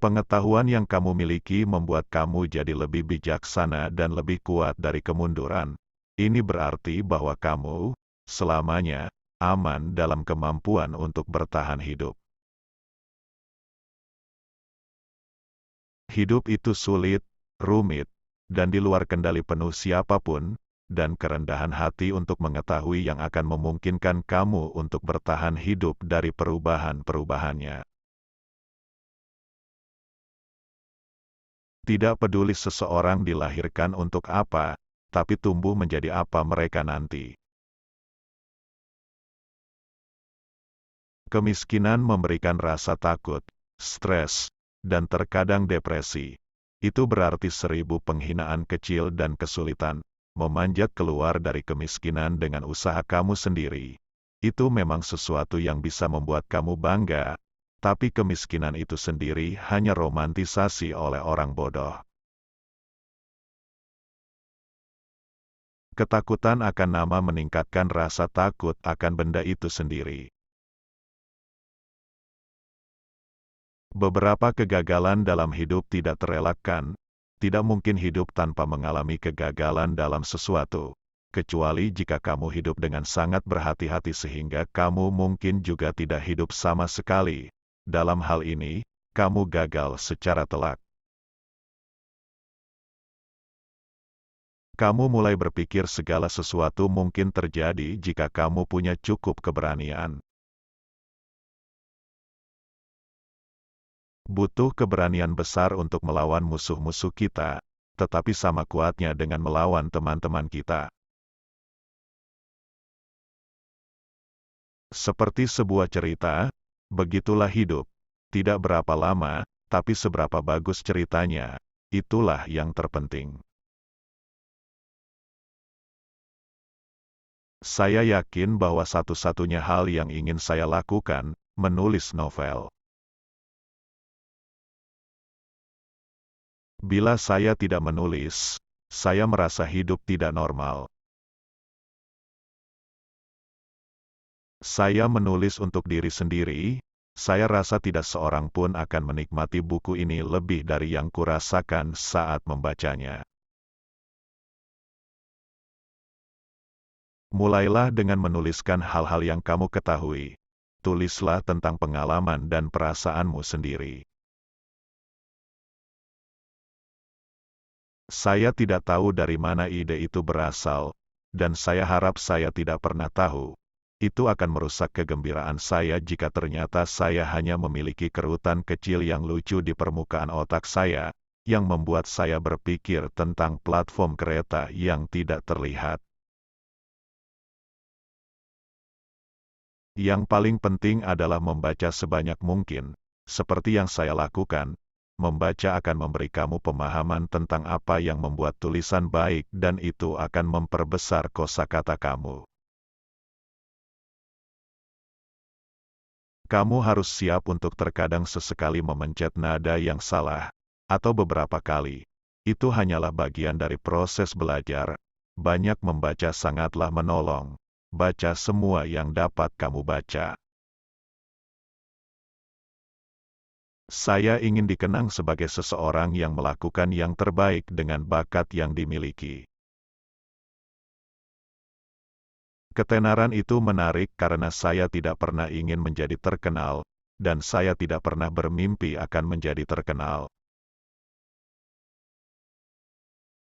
Pengetahuan yang kamu miliki membuat kamu jadi lebih bijaksana dan lebih kuat dari kemunduran. Ini berarti bahwa kamu, selamanya, aman dalam kemampuan untuk bertahan hidup. Hidup itu sulit, rumit, dan di luar kendali penuh siapapun, dan kerendahan hati untuk mengetahui yang akan memungkinkan kamu untuk bertahan hidup dari perubahan-perubahannya. Tidak peduli seseorang dilahirkan untuk apa, tapi tumbuh menjadi apa mereka nanti. Kemiskinan memberikan rasa takut, stres, dan terkadang depresi. Itu berarti 1000 penghinaan kecil dan kesulitan. Memanjat keluar dari kemiskinan dengan usaha kamu sendiri. Itu memang sesuatu yang bisa membuat kamu bangga, tapi kemiskinan itu sendiri hanya romantisasi oleh orang bodoh. Ketakutan akan nama meningkatkan rasa takut akan benda itu sendiri. Beberapa kegagalan dalam hidup tidak terelakkan. Tidak mungkin hidup tanpa mengalami kegagalan dalam sesuatu, kecuali jika kamu hidup dengan sangat berhati-hati sehingga kamu mungkin juga tidak hidup sama sekali. Dalam hal ini, kamu gagal secara telak. Kamu mulai berpikir segala sesuatu mungkin terjadi jika kamu punya cukup keberanian. Butuh keberanian besar untuk melawan musuh-musuh kita, tetapi sama kuatnya dengan melawan teman-teman kita. Seperti sebuah cerita, begitulah hidup. Tidak berapa lama, tapi seberapa bagus ceritanya, itulah yang terpenting. Saya yakin bahwa satu-satunya hal yang ingin saya lakukan, menulis novel. Bila saya tidak menulis, saya merasa hidup tidak normal. Saya menulis untuk diri sendiri, saya rasa tidak seorang pun akan menikmati buku ini lebih dari yang kurasakan saat membacanya. Mulailah dengan menuliskan hal-hal yang kamu ketahui. Tulislah tentang pengalaman dan perasaanmu sendiri. Saya tidak tahu dari mana ide itu berasal, dan saya harap saya tidak pernah tahu. Itu akan merusak kegembiraan saya jika ternyata saya hanya memiliki kerutan kecil yang lucu di permukaan otak saya, yang membuat saya berpikir tentang platform kereta yang tidak terlihat. Yang paling penting adalah membaca sebanyak mungkin, seperti yang saya lakukan. Membaca akan memberi kamu pemahaman tentang apa yang membuat tulisan baik dan itu akan memperbesar kosakata kamu. Kamu harus siap untuk terkadang sesekali memencet nada yang salah, atau beberapa kali. Itu hanyalah bagian dari proses belajar. Banyak membaca sangatlah menolong. Baca semua yang dapat kamu baca. Saya ingin dikenang sebagai seseorang yang melakukan yang terbaik dengan bakat yang dimiliki. Ketenaran itu menarik karena saya tidak pernah ingin menjadi terkenal, dan saya tidak pernah bermimpi akan menjadi terkenal.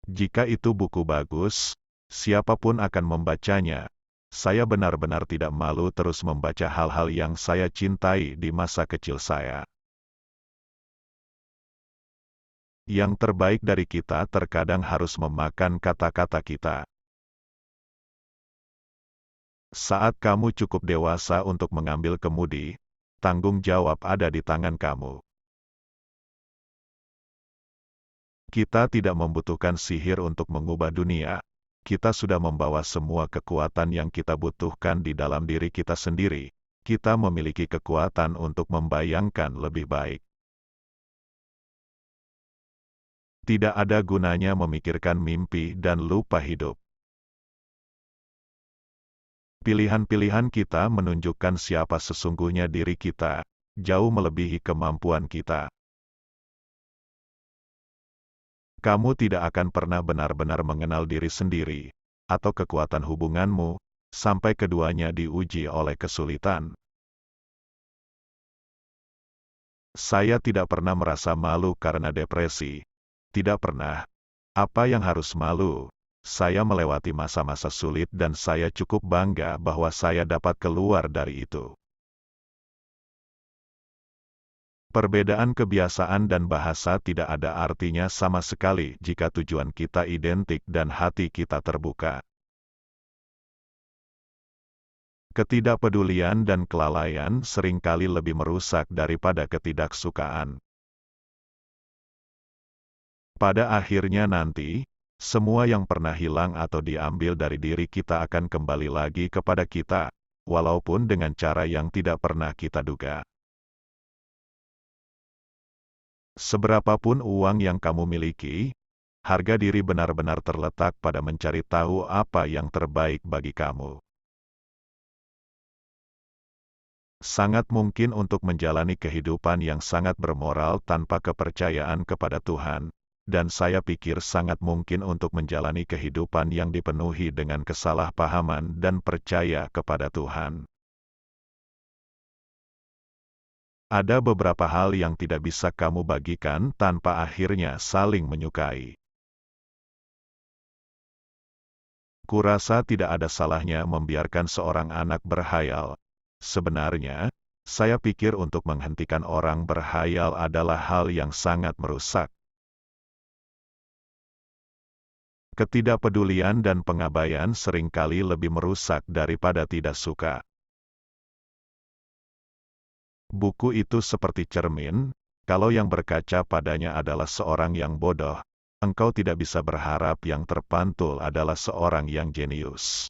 Jika itu buku bagus, siapapun akan membacanya. Saya benar-benar tidak malu terus membaca hal-hal yang saya cintai di masa kecil saya. Yang terbaik dari kita terkadang harus memakan kata-kata kita. Saat kamu cukup dewasa untuk mengambil kemudi, tanggung jawab ada di tangan kamu. Kita tidak membutuhkan sihir untuk mengubah dunia. Kita sudah membawa semua kekuatan yang kita butuhkan di dalam diri kita sendiri. Kita memiliki kekuatan untuk membayangkan lebih baik. Tidak ada gunanya memikirkan mimpi dan lupa hidup. Pilihan-pilihan kita menunjukkan siapa sesungguhnya diri kita, jauh melebihi kemampuan kita. Kamu tidak akan pernah benar-benar mengenal diri sendiri, atau kekuatan hubunganmu, sampai keduanya diuji oleh kesulitan. Saya tidak pernah merasa malu karena depresi. Tidak pernah. Apa yang harus malu? Saya melewati masa-masa sulit dan saya cukup bangga bahwa saya dapat keluar dari itu. Perbedaan kebiasaan dan bahasa tidak ada artinya sama sekali jika tujuan kita identik dan hati kita terbuka. Ketidakpedulian dan kelalaian seringkali lebih merusak daripada ketidaksukaan. Pada akhirnya nanti, semua yang pernah hilang atau diambil dari diri kita akan kembali lagi kepada kita, walaupun dengan cara yang tidak pernah kita duga. Seberapapun uang yang kamu miliki, harga diri benar-benar terletak pada mencari tahu apa yang terbaik bagi kamu. Sangat mungkin untuk menjalani kehidupan yang sangat bermoral tanpa kepercayaan kepada Tuhan, dan saya pikir sangat mungkin untuk menjalani kehidupan yang dipenuhi dengan kesalahpahaman dan percaya kepada Tuhan. Ada beberapa hal yang tidak bisa kamu bagikan tanpa akhirnya saling menyukai. Kurasa tidak ada salahnya membiarkan seorang anak berhayal. Sebenarnya, saya pikir untuk menghentikan orang berhayal adalah hal yang sangat merusak. Ketidakpedulian dan pengabaian seringkali lebih merusak daripada tidak suka. Buku itu seperti cermin, kalau yang berkaca padanya adalah seorang yang bodoh, engkau tidak bisa berharap yang terpantul adalah seorang yang jenius.